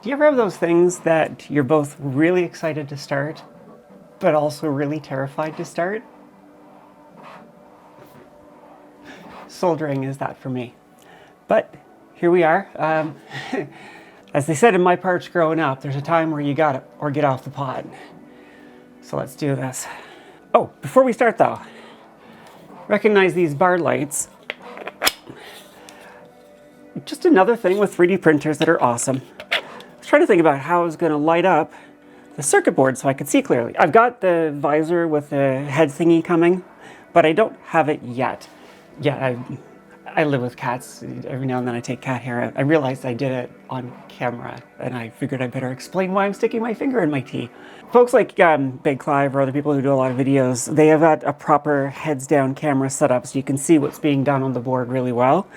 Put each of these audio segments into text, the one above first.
Do you ever have those things that you're both really excited to start, but also really terrified to start? Soldering is that for me. But here we are. As they said in my parts growing up, there's a time where you gotta or get off the pot. So let's do this. Oh, before we start though, recognize these bar lights. Just another thing with 3D printers that are awesome. I was trying to think about how I was going to light up the circuit board so I could see clearly. I've got the visor with the head thingy coming, but I don't have it yet. Yeah, I live with cats. Every now and then I take cat hair out. I realized I did it on camera, and I figured I'd better explain why I'm sticking my finger in my tea. Folks like Big Clive or other people who do a lot of videos, they have got a proper heads down camera set up so you can see what's being done on the board really well.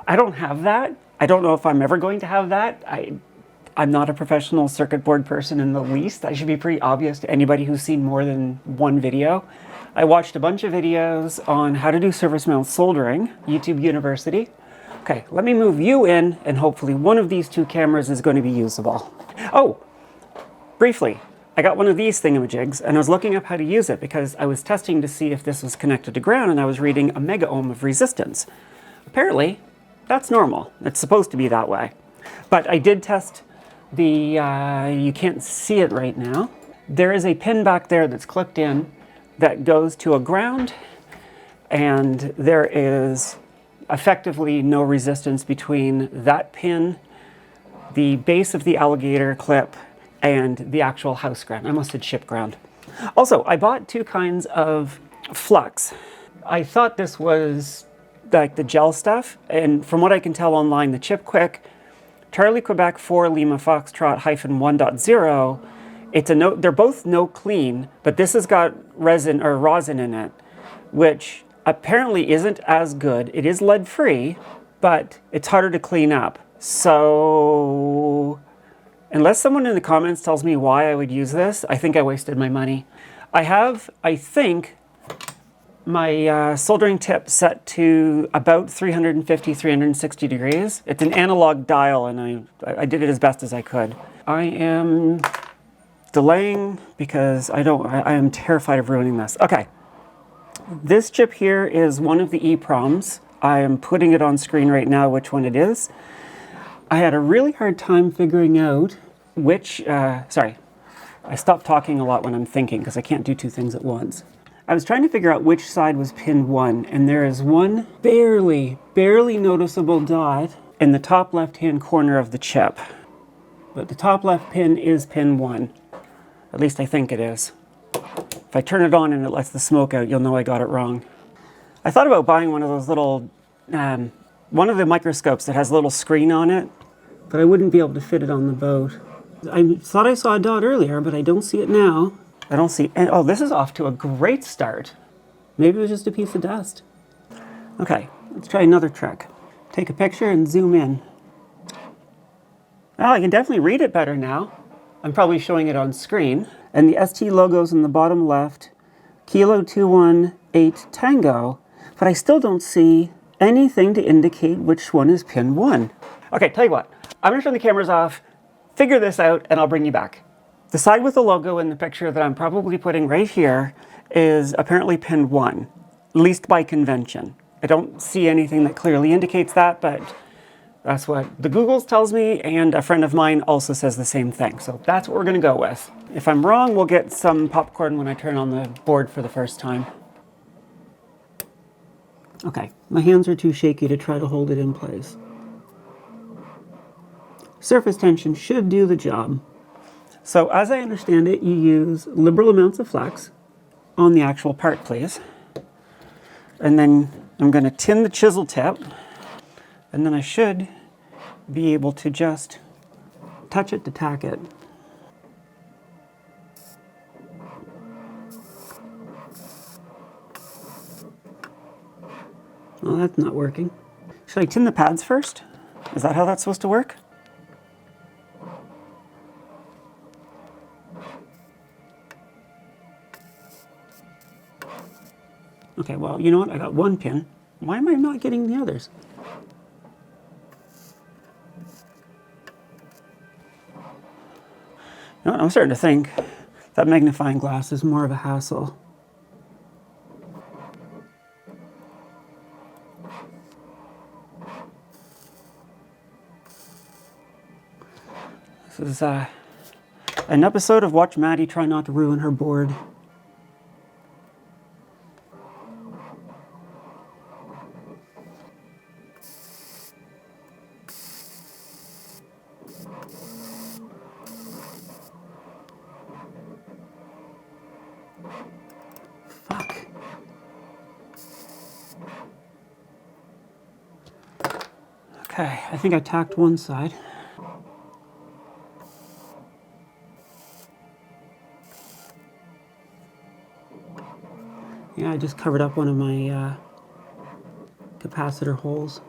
I don't have that. I don't know if I'm ever going to have that. I'm not a professional circuit board person in the least. That should be pretty obvious to anybody who's seen more than one video. I watched a bunch of videos on how to do surface mount soldering, YouTube University. Okay, let me move you in, and hopefully one of these two cameras is going to be usable. Oh, briefly, I got one of these thingamajigs, and I was looking up how to use it because I was testing to see if this was connected to ground, and I was reading a mega ohm of resistance. Apparently, that's normal. It's supposed to be that way. But I did test the, you can't see it right now. There is a pin back there that's clipped in that goes to a ground, and there is effectively no resistance between that pin, the base of the alligator clip, and the actual house ground. I almost said ship ground. Also, I bought two kinds of flux. I thought this was like the gel stuff, and from what I can tell online, the Chip Quick Charlie Quebec 4 Lima Foxtrot -1.0, they're both no clean, but this has got resin or rosin in it, which apparently isn't as good. It is lead free, but it's harder to clean up. So unless someone in the comments tells me why I would use this, I think I wasted my money. I have, I think, my soldering tip set to about 350, 360 degrees. It's an analog dial, and I did it as best as I could. I am delaying because I am terrified of ruining this. Okay, this chip here is one of the EEPROMs. I am putting it on screen right now which one it is. I had a really hard time figuring out which, sorry, I stop talking a lot when I'm thinking because I can't do two things at once. I was trying to figure out which side was pin 1, and there is one barely noticeable dot in the top left-hand corner of the chip. But the top left pin is pin 1. At least I think it is. If I turn it on and it lets the smoke out, you'll know I got it wrong. I thought about buying one of those little, one of the microscopes that has a little screen on it, but I wouldn't be able to fit it on the boat. I thought I saw a dot earlier, but I don't see it now. I don't see, oh, this is off to a great start. Maybe it was just a piece of dust. Okay, let's try another trick. Take a picture and zoom in. Oh, I can definitely read it better now. I'm probably showing it on screen. And the ST logo's in the bottom left, Kilo 218 Tango, but I still don't see anything to indicate which one is pin 1. Okay, tell you what, I'm gonna turn the cameras off, figure this out, and I'll bring you back. The side with the logo in the picture that I'm probably putting right here is apparently pin 1, at least by convention. I don't see anything that clearly indicates that, but that's what the Googles tells me, and a friend of mine also says the same thing. So that's what we're gonna go with. If I'm wrong, we'll get some popcorn when I turn on the board for the first time. Okay, my hands are too shaky to try to hold it in place. Surface tension should do the job. So as I understand it, you use liberal amounts of flux on the actual part, please. And then I'm going to tin the chisel tip, and then I should be able to just touch it to tack it. Well, that's not working. Should I tin the pads first? Is that how that's supposed to work? Okay, well, you know what? I got one pin. Why am I not getting the others? You know what, I'm starting to think that magnifying glass is more of a hassle. This is an episode of Watch Madi Try Not to Ruin Her Board. Fuck. Okay, I think I tacked one side. Yeah, I just covered up one of my capacitor holes.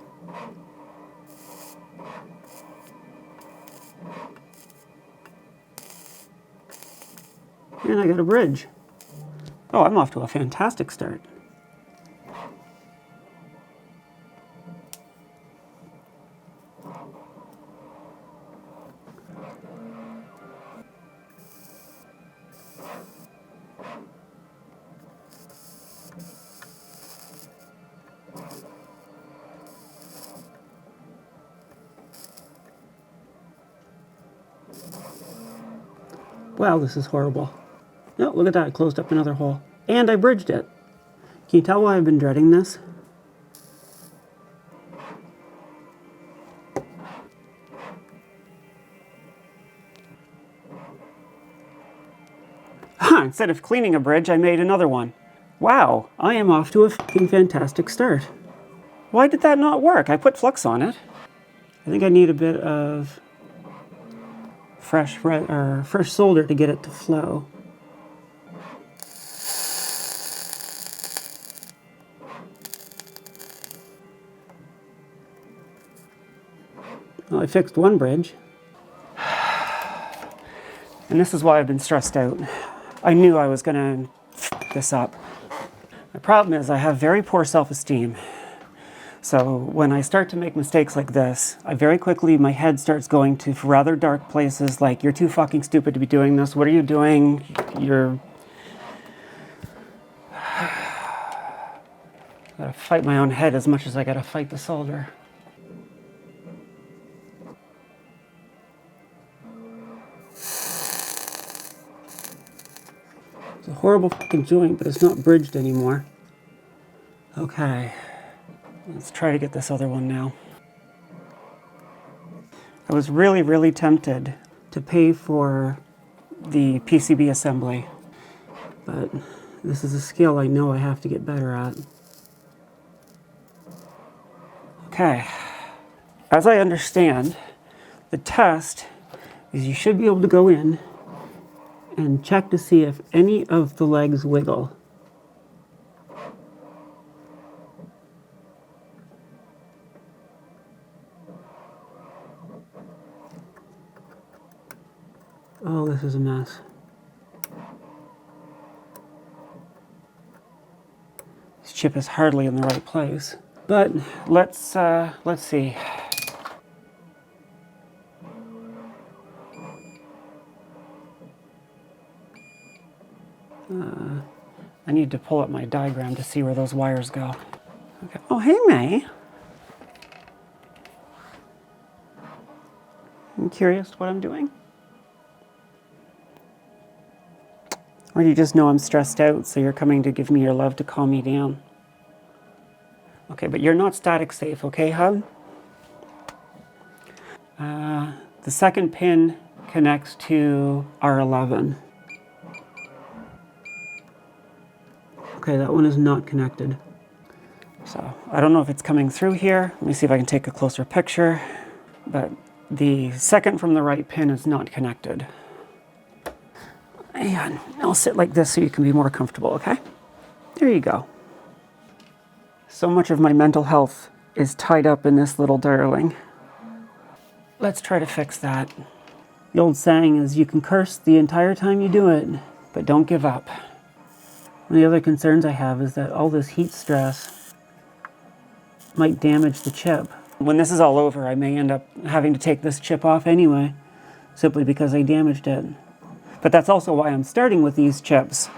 And I got a bridge. Oh, I'm off to a fantastic start. Wow, this is horrible. Oh, look at that, I closed up another hole. And I bridged it. Can you tell why I've been dreading this? Instead of cleaning a bridge, I made another one. Wow, I am off to a fucking fantastic start. Why did that not work? I put flux on it. I think I need a bit of fresh solder to get it to flow. Well, I fixed one bridge. And this is why I've been stressed out. I knew I was going to f this up. The problem is I have very poor self-esteem. So when I start to make mistakes like this, very quickly my head starts going to rather dark places like, you're too fucking stupid to be doing this. What are you doing? You're... I gotta fight my own head as much as I gotta fight the solder. It's a horrible fucking joint, but it's not bridged anymore. Okay. Let's try to get this other one now. I was really, really tempted to pay for the PCB assembly, but this is a skill I know I have to get better at. Okay. As I understand, the test is you should be able to go in and check to see if any of the legs wiggle. Oh, this is a mess. This chip is hardly in the right place. But let's see. I need to pull up my diagram to see where those wires go. Okay. Oh, hey, Mae. I'm curious what I'm doing. Or you just know I'm stressed out, so you're coming to give me your love to calm me down. Okay, but you're not static safe, okay, hub? The second pin connects to R11. Okay, that one is not connected. So, I don't know if it's coming through here. Let me see if I can take a closer picture. But the second from the right pin is not connected. And I'll sit like this so you can be more comfortable, okay? There you go. So much of my mental health is tied up in this little darling. Let's try to fix that. The old saying is you can curse the entire time you do it, but don't give up. One of the other concerns I have is that all this heat stress might damage the chip. When this is all over, I may end up having to take this chip off anyway, simply because I damaged it. But that's also why I'm starting with these chips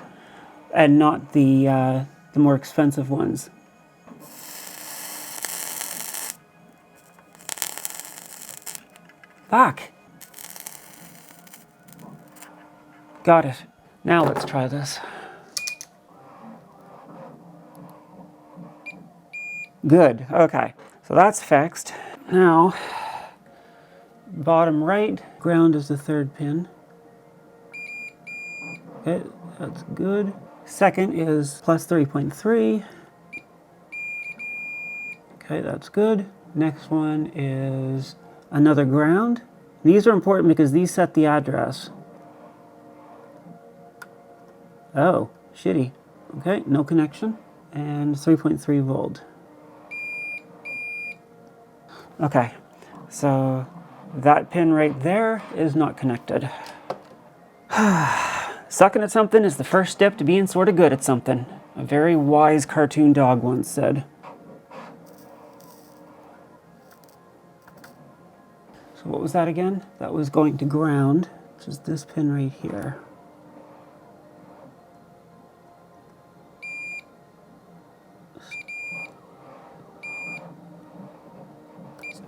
and not the more expensive ones. Fuck. Got it. Now let's try this. Good, okay. So that's fixed. Now, bottom right, ground is the third pin. Okay, that's good. Second is plus 3.3. Okay, that's good. Next one is another ground. These are important because these set the address. Oh, shitty. Okay, no connection. And 3.3 volt. Okay, so that pin right there is not connected. Sucking at something is the first step to being sort of good at something. A very wise cartoon dog once said. So what was that again? That was going to ground, which is this pin right here.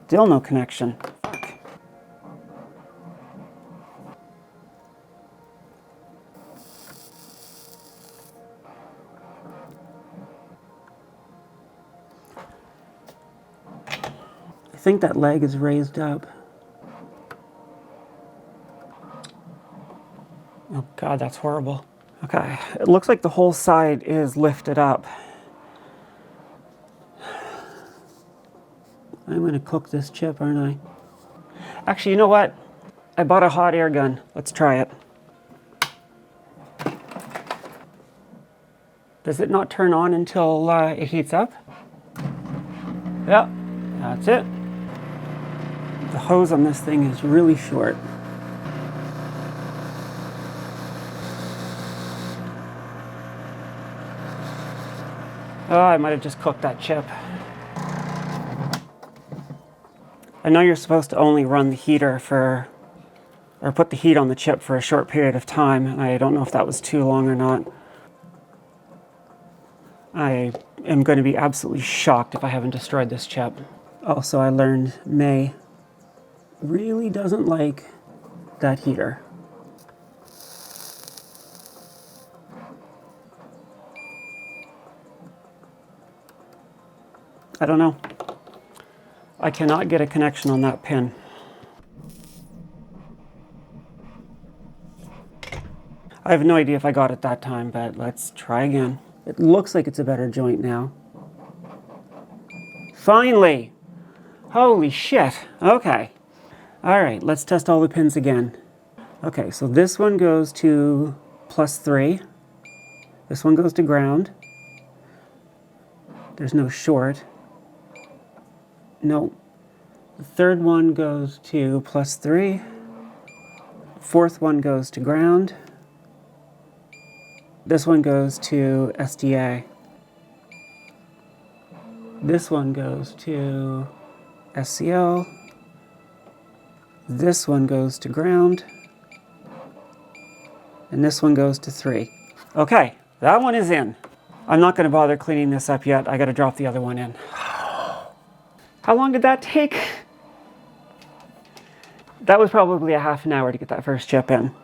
Still no connection. Fuck. I think that leg is raised up. Oh God, that's horrible. Okay, it looks like the whole side is lifted up. I'm gonna cook this chip, aren't I? Actually, you know what? I bought a hot air gun. Let's try it. Does it not turn on until it heats up? Yeah, that's it. The hose on this thing is really short. Oh, I might have just cooked that chip. I know you're supposed to only run the heater for, or put the heat on the chip for a short period of time, and I don't know if that was too long or not. I am going to be absolutely shocked if I haven't destroyed this chip. Also, I learned Mae really doesn't like that heater. I don't know. I cannot get a connection on that pin. I have no idea if I got it that time, but let's try again. It looks like it's a better joint now. Finally! Holy shit. Okay. All right, let's test all the pins again. Okay, so this one goes to +3. This one goes to ground. There's no short. No. The third one goes to +3. Fourth one goes to ground. This one goes to SDA. This one goes to SCL. This one goes to ground. And this one goes to 3. Okay, that one is in. I'm not going to bother cleaning this up yet. I got to drop the other one in. How long did that take? That was probably a half an hour to get that first chip in.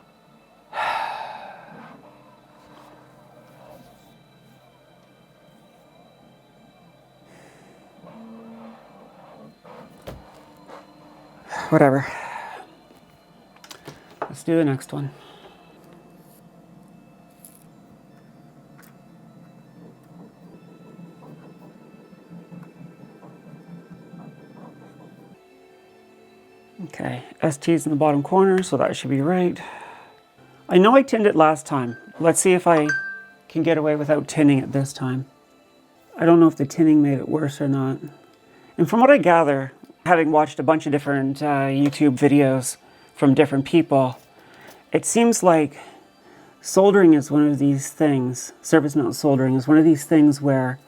Whatever. Let's do the next one. Okay, ST's in the bottom corner, so that should be right. I know I tinned it last time. Let's see if I can get away without tinning it this time. I don't know if the tinning made it worse or not. And from what I gather, having watched a bunch of different YouTube videos from different people, it seems like soldering is one of these things, surface mount soldering is one of these things where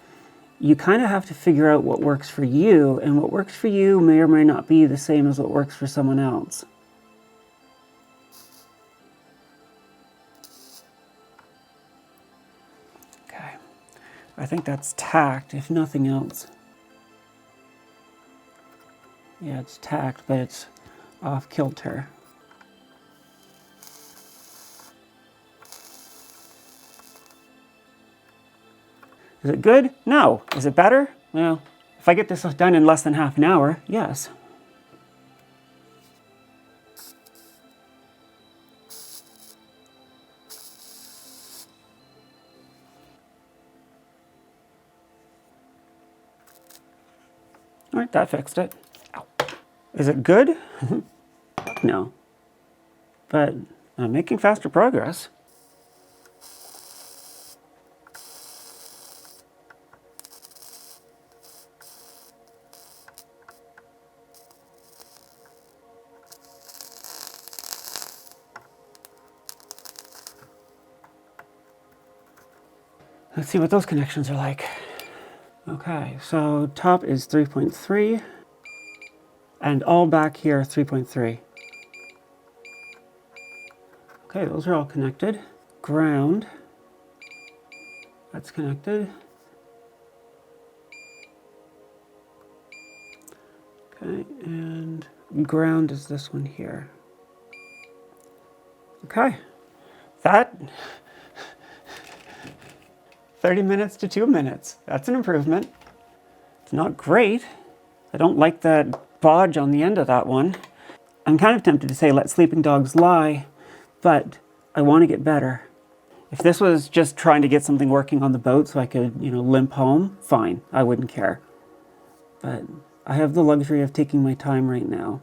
you kind of have to figure out what works for you, and what works for you may or may not be the same as what works for someone else. I think that's tacked, if nothing else. Yeah, it's tacked, but it's off kilter. Is it good? No. Is it better? Well, if I get this done in less than half an hour, yes. All right, that fixed it. Ow. Is it good? No. But I'm making faster progress. Let's see what those connections are like. Okay, so top is 3.3 and all back here 3.3. Okay, those are all connected. Ground, that's connected. Okay, and ground is this one here. Okay, that 30 minutes to 2 minutes. That's an improvement. It's not great. I don't like that bodge on the end of that one. I'm kind of tempted to say let sleeping dogs lie, but I want to get better. If this was just trying to get something working on the boat so I could, limp home, fine, I wouldn't care. But I have the luxury of taking my time right now.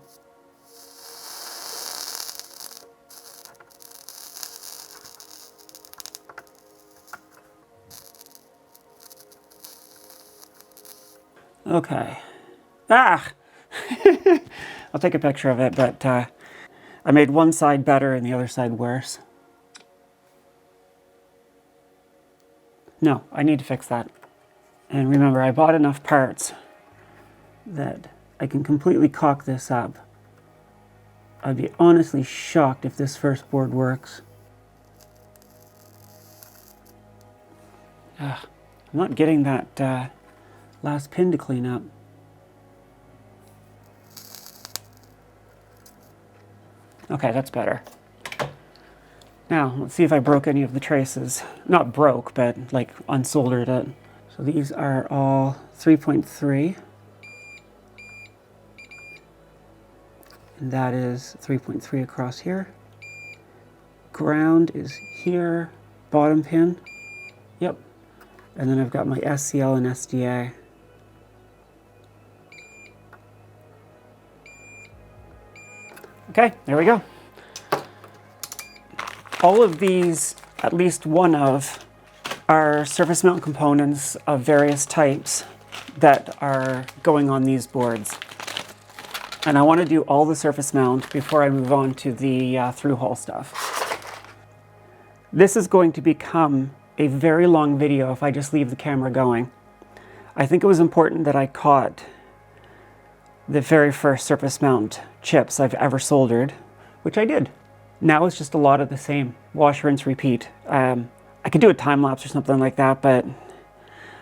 Okay. Ah! I'll take a picture of it, but I made one side better and the other side worse. No, I need to fix that. And remember, I bought enough parts that I can completely caulk this up. I'd be honestly shocked if this first board works. I'm not getting that last pin to clean up. Okay, that's better. Now, let's see if I broke any of the traces. Not broke, but like unsoldered it. So these are all 3.3. And that is 3.3 across here. Ground is here. Bottom pin. Yep. And then I've got my SCL and SDA. Okay, there we go. All of these, at least one of, are surface mount components of various types that are going on these boards. And I want to do all the surface mount before I move on to the through-hole stuff. This is going to become a very long video if I just leave the camera going. I think it was important that I caught the very first surface mount chips I've ever soldered, which I did. Now it's just a lot of the same. Wash, rinse, repeat. I could do a time lapse or something like that, but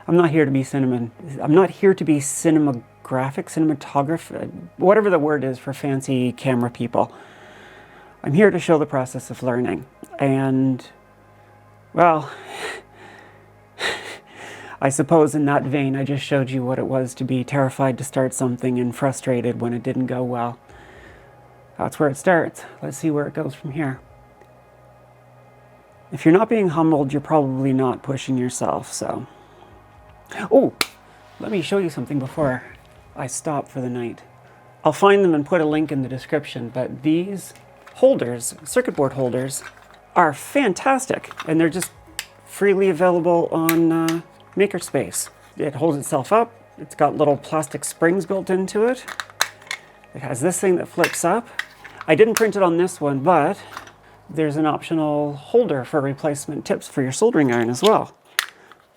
I'm not here to be cinematographic, whatever the word is for fancy camera people. I'm here to show the process of learning. And, well, I suppose in that vein, I just showed you what it was to be terrified to start something and frustrated when it didn't go well. That's where it starts. Let's see where it goes from here. If you're not being humbled, you're probably not pushing yourself, so. Oh, let me show you something before I stop for the night. I'll find them and put a link in the description, but these holders, circuit board holders, are fantastic, and they're just freely available on Makerspace. It holds itself up. It's got little plastic springs built into it. It has this thing that flips up. I didn't print it on this one, but there's an optional holder for replacement tips for your soldering iron as well.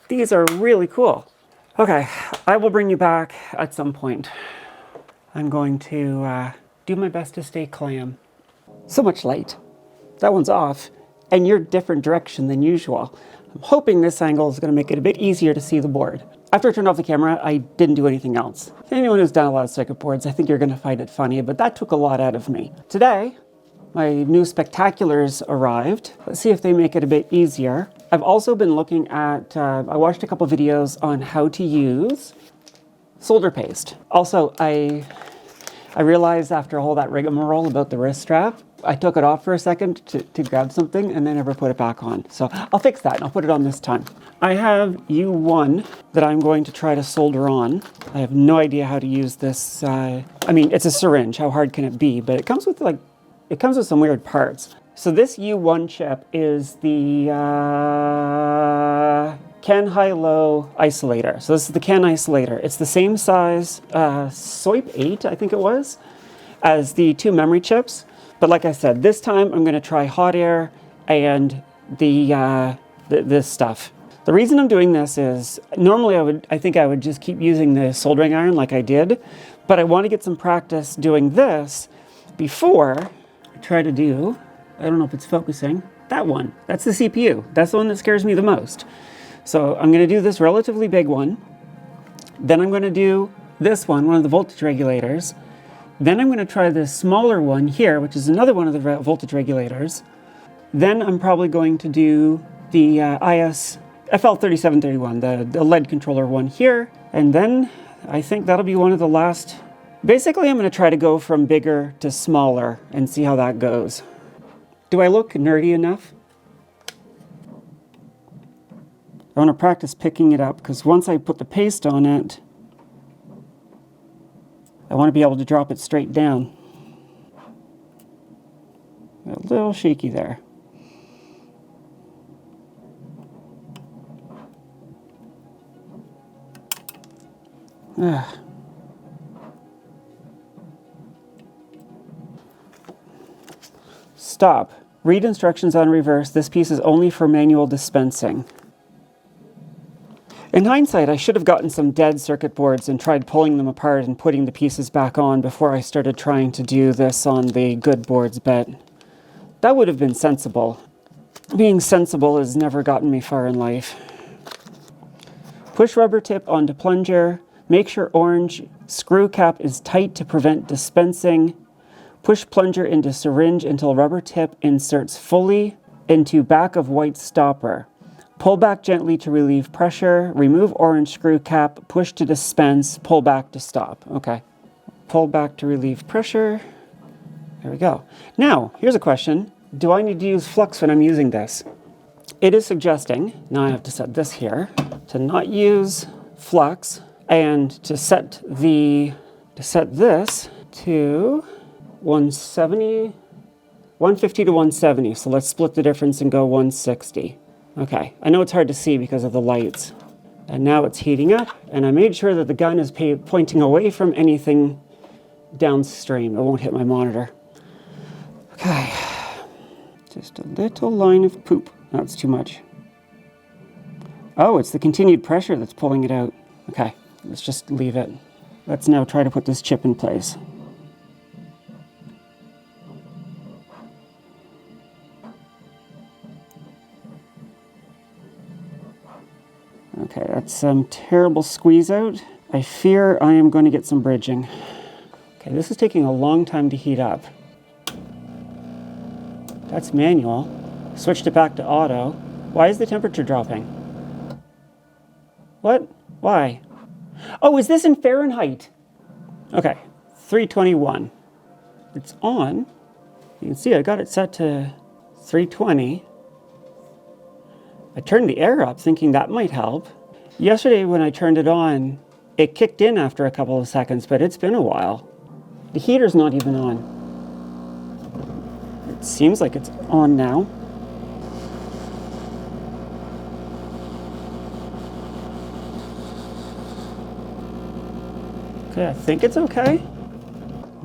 These are really cool. Okay, I will bring you back at some point. I'm going to do my best to stay clam. So much light. That one's off, and you're different direction than usual. I'm hoping this angle is going to make it a bit easier to see the board. After I turned off the camera, I didn't do anything else. Anyone who's done a lot of circuit boards, I think you're going to find it funny, but that took a lot out of me. Today, my new Spectaculars arrived. Let's see if they make it a bit easier. I've also been looking at, I watched a couple videos on how to use solder paste. Also, I realized after all that rigmarole about the wrist strap, I took it off for a second to grab something and then never put it back on. So I'll fix that and I'll put it on this time. I have U1 that I'm going to try to solder on. I have no idea how to use this. I mean, it's a syringe. How hard can it be? But it comes with some weird parts. So this U1 chip is the CAN high-low isolator. So this is the CAN isolator. It's the same size, SOIP 8, I think it was, as the two memory chips. But like I said, this time I'm going to try hot air and this stuff. The reason I'm doing this is normally I think I would just keep using the soldering iron like I did, but I want to get some practice doing this before I try to do, I don't know if it's focusing, that one. That's the CPU. That's the one that scares me the most. So I'm going to do this relatively big one. Then I'm going to do this one of the voltage regulators. Then I'm going to try this smaller one here, which is another one of the voltage regulators. Then I'm probably going to do the FL3731, the lead controller one here. And then I think that'll be one of the last. Basically, I'm going to try to go from bigger to smaller and see how that goes. Do I look nerdy enough? I want to practice picking it up because once I put the paste on it, I want to be able to drop it straight down. A little shaky there. Stop. Read instructions on reverse. This piece is only for manual dispensing. In hindsight, I should have gotten some dead circuit boards and tried pulling them apart and putting the pieces back on before I started trying to do this on the good boards, but that would have been sensible. Being sensible has never gotten me far in life. Push rubber tip onto plunger. Make sure orange screw cap is tight to prevent dispensing. Push plunger into syringe until rubber tip inserts fully into back of white stopper. Pull back gently to relieve pressure. Remove orange screw cap. Push to dispense. Pull back to stop. Okay. Pull back to relieve pressure. There we go. Now, here's a question. Do I need to use flux when I'm using this? It is suggesting, now I have to set this here, to not use flux and to set this to 150 to 170. So let's split the difference and go 160. Okay, I know it's hard to see because of the lights. And now it's heating up, and I made sure that the gun is pointing away from anything downstream. It won't hit my monitor. Okay, just a little line of poop. That's too much. Oh, it's the continued pressure that's pulling it out. Okay, let's just leave it. Let's now try to put this chip in place. Okay, that's some terrible squeeze out. I fear I am going to get some bridging. Okay, this is taking a long time to heat up. That's manual. Switched it back to auto. Why is the temperature dropping? What? Why? Oh, is this in Fahrenheit? Okay, 321. It's on. You can see I got it set to 320. I turned the air up thinking that might help. Yesterday when I turned it on, it kicked in after a couple of seconds, but it's been a while. The heater's not even on. It seems like it's on now. Okay, I think it's okay.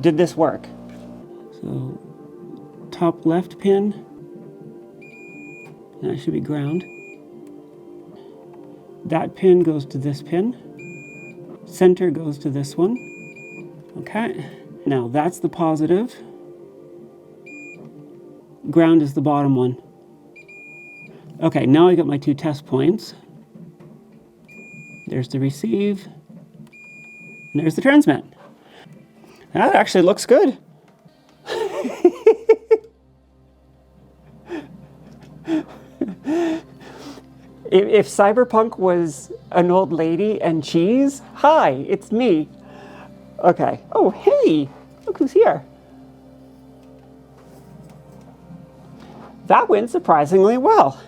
Did this work? So, top left pin. That should be ground. That pin goes to this pin. Center goes to this one. Okay. Now that's the positive. Ground is the bottom one. Okay, now I got my 2 test points. There's the receive, and there's the transmit. That actually looks good. If Cyberpunk was an old lady and cheese, hi, it's me. Okay. Oh, hey, look who's here. That went surprisingly well.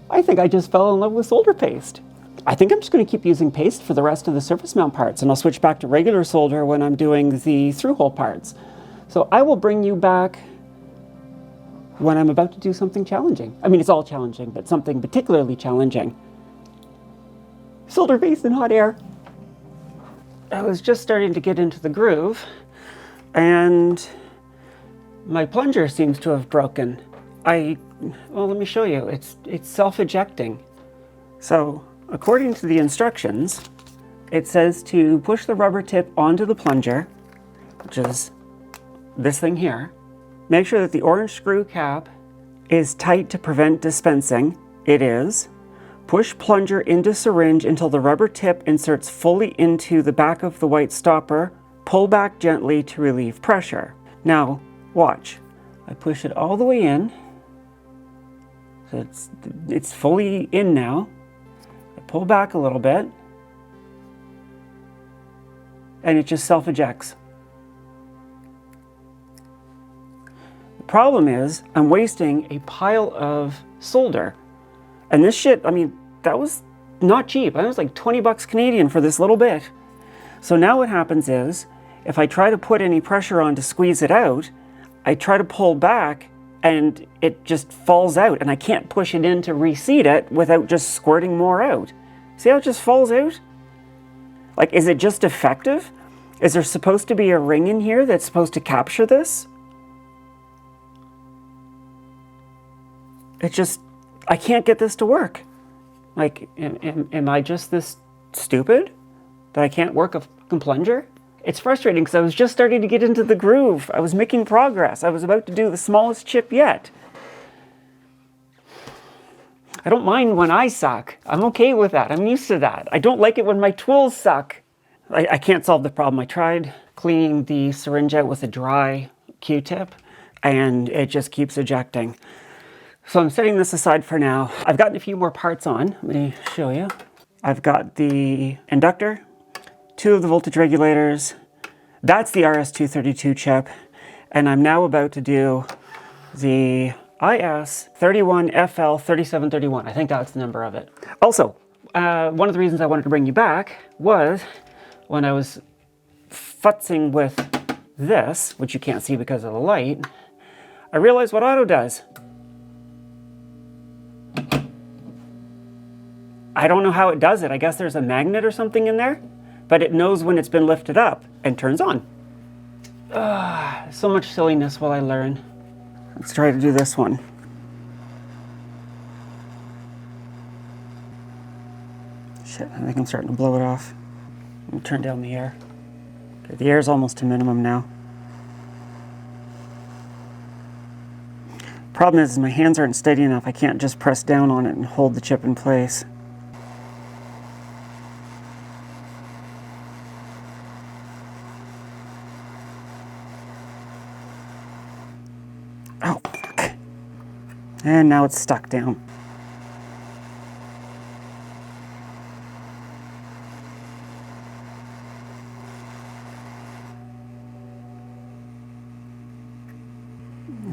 I think I just fell in love with solder paste. I think I'm just going to keep using paste for the rest of the surface mount parts, and I'll switch back to regular solder when I'm doing the through-hole parts. So I will bring you back when I'm about to do something challenging. I mean, it's all challenging, but something particularly challenging. Solder paste in hot air. I was just starting to get into the groove, and my plunger seems to have broken. Well, let me show you. It's self-ejecting. So, according to the instructions, it says to push the rubber tip onto the plunger, which is this thing here. Make sure that the orange screw cap is tight to prevent dispensing. It is. Push plunger into syringe until the rubber tip inserts fully into the back of the white stopper. Pull back gently to relieve pressure. Now, watch. I push it all the way in. So it's fully in now. I pull back a little bit. And it just self-ejects. The problem is, I'm wasting a pile of solder. And this shit, I mean, that was not cheap. That was like 20 bucks Canadian for this little bit. So now what happens is, if I try to put any pressure on to squeeze it out, I try to pull back and it just falls out, and I can't push it in to reseat it without just squirting more out. See how it just falls out? Like, is it just effective? Is there supposed to be a ring in here that's supposed to capture this? I can't get this to work. Like, am I just this stupid that I can't work a fucking plunger? It's frustrating because I was just starting to get into the groove. I was making progress. I was about to do the smallest chip yet. I don't mind when I suck. I'm okay with that. I'm used to that. I don't like it when my tools suck. I can't solve the problem. I tried cleaning the syringe out with a dry Q-tip, and it just keeps ejecting. So I'm setting this aside for now. I've gotten a few more parts on. Let me show you. I've got the inductor, 2 of the voltage regulators. That's the RS-232 chip. And I'm now about to do the IS31FL3731. I think that's the number of it. Also, one of the reasons I wanted to bring you back was when I was futzing with this, which you can't see because of the light, I realized what auto does. I don't know how it does it. I guess there's a magnet or something in there, but it knows when it's been lifted up and turns on. So much silliness while I learn. Let's try to do this one. Shit, I think I'm starting to blow it off. Let me turn down the air. Okay, the air's almost to minimum now. Problem is my hands aren't steady enough. I can't just press down on it and hold the chip in place. Oh, fuck. And now it's stuck down.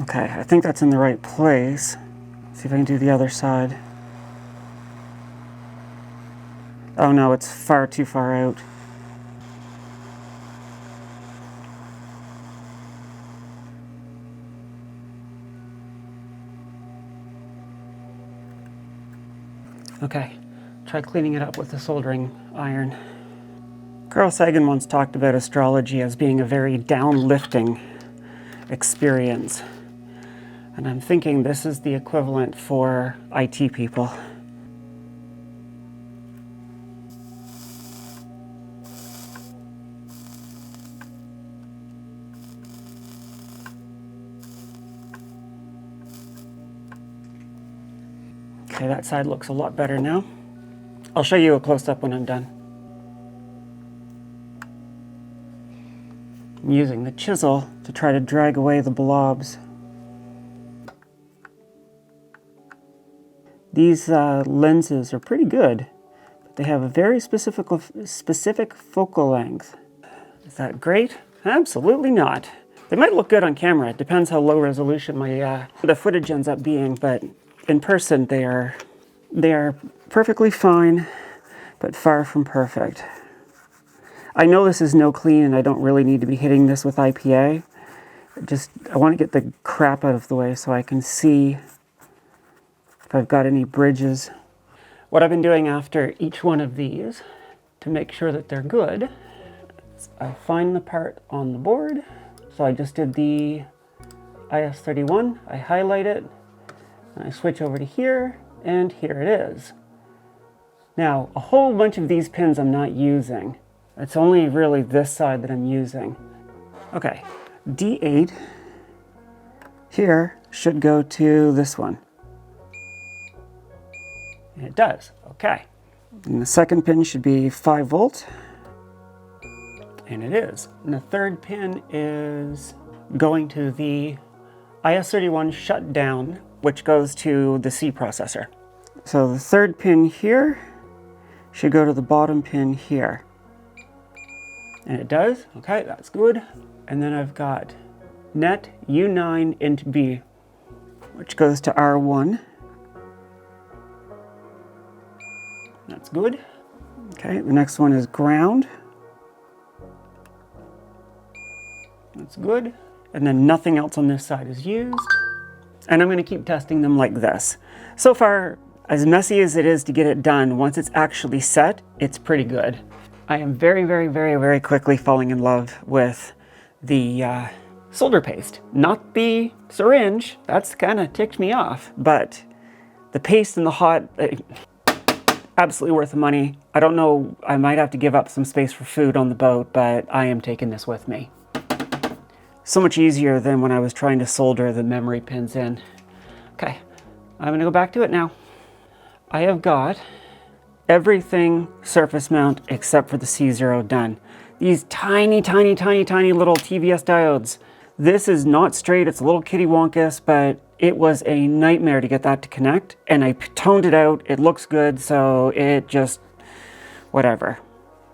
Okay, I think that's in the right place. See if I can do the other side. Oh no, it's far too far out. Okay, try cleaning it up with the soldering iron. Carl Sagan once talked about astrology as being a very downlifting experience. And I'm thinking this is the equivalent for IT people. Okay, that side looks a lot better now. I'll show you a close-up when I'm done. I'm using the chisel to try to drag away the blobs. These lenses are pretty good, but they have a very specific focal length. Is that great? Absolutely not. They might look good on camera. It depends how low resolution the footage ends up being, but in person they are perfectly fine, but far from perfect. I know this is no clean and I don't really need to be hitting this with IPA. I want to get the crap out of the way so I can see if I've got any bridges. What I've been doing after each one of these to make sure that they're good is I find the part on the board. So I just did the IS-31, I highlight it, and I switch over to here, and here it is. Now, a whole bunch of these pins I'm not using. It's only really this side that I'm using. Okay, D8 here should go to this one. And it does, okay. And the second pin should be 5 volt. And it is. And the third pin is going to the IS-31 shutdown, which goes to the C processor. So the third pin here should go to the bottom pin here. And it does, okay, that's good. And then I've got net U9 int B, which goes to R1. That's good. Okay, the next one is ground. That's good. And then nothing else on this side is used. And I'm going to keep testing them like this. So far, as messy as it is to get it done, once it's actually set, it's pretty good. I am very quickly falling in love with the solder paste. Not the syringe, that's kind of ticked me off, but the paste and the hot, absolutely worth the money. I don't know, I might have to give up some space for food on the boat, but I am taking this with me. So much easier than when I was trying to solder the memory pins in. Okay, I'm gonna go back to it now. I have got everything surface mount except for the C0 done. These tiny little TVS diodes. This is not straight, it's a little kitty wonkus, but it was a nightmare to get that to connect, and I toned it out, it looks good, so it just, whatever.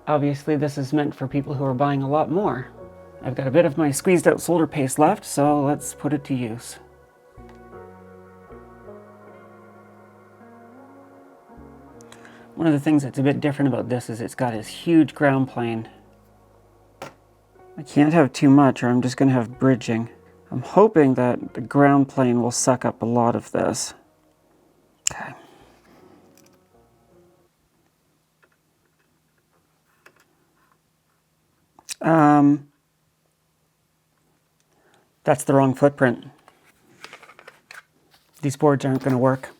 Obviously this is meant for people who are buying a lot more. I've got a bit of my squeezed out solder paste left, so let's put it to use. One of the things that's a bit different about this is it's got this huge ground plane. I can't have too much or I'm just going to have bridging. I'm hoping that the ground plane will suck up a lot of this. Okay. That's the wrong footprint. These boards aren't going to work.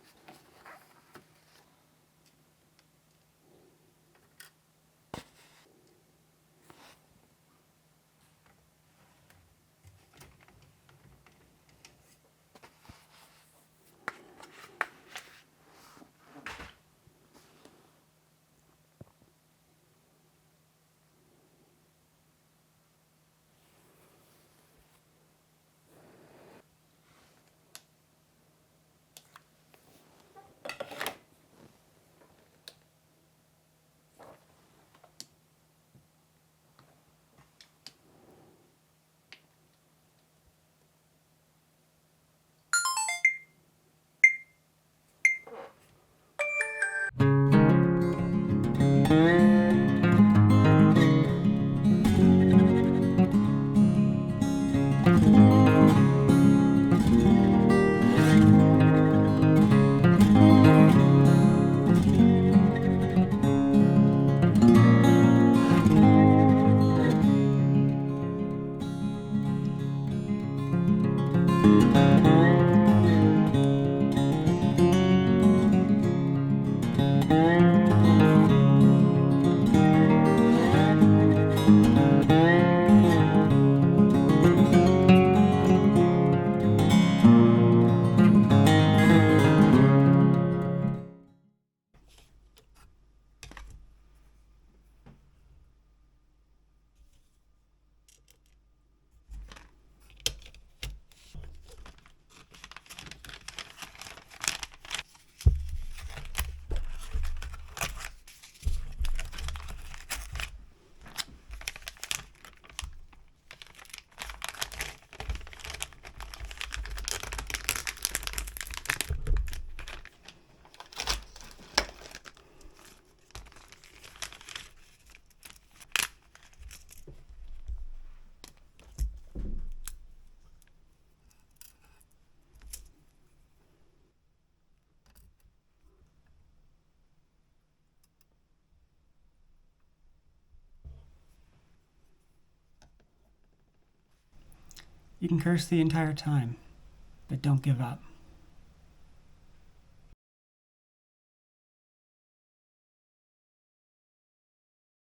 You can curse the entire time, but don't give up.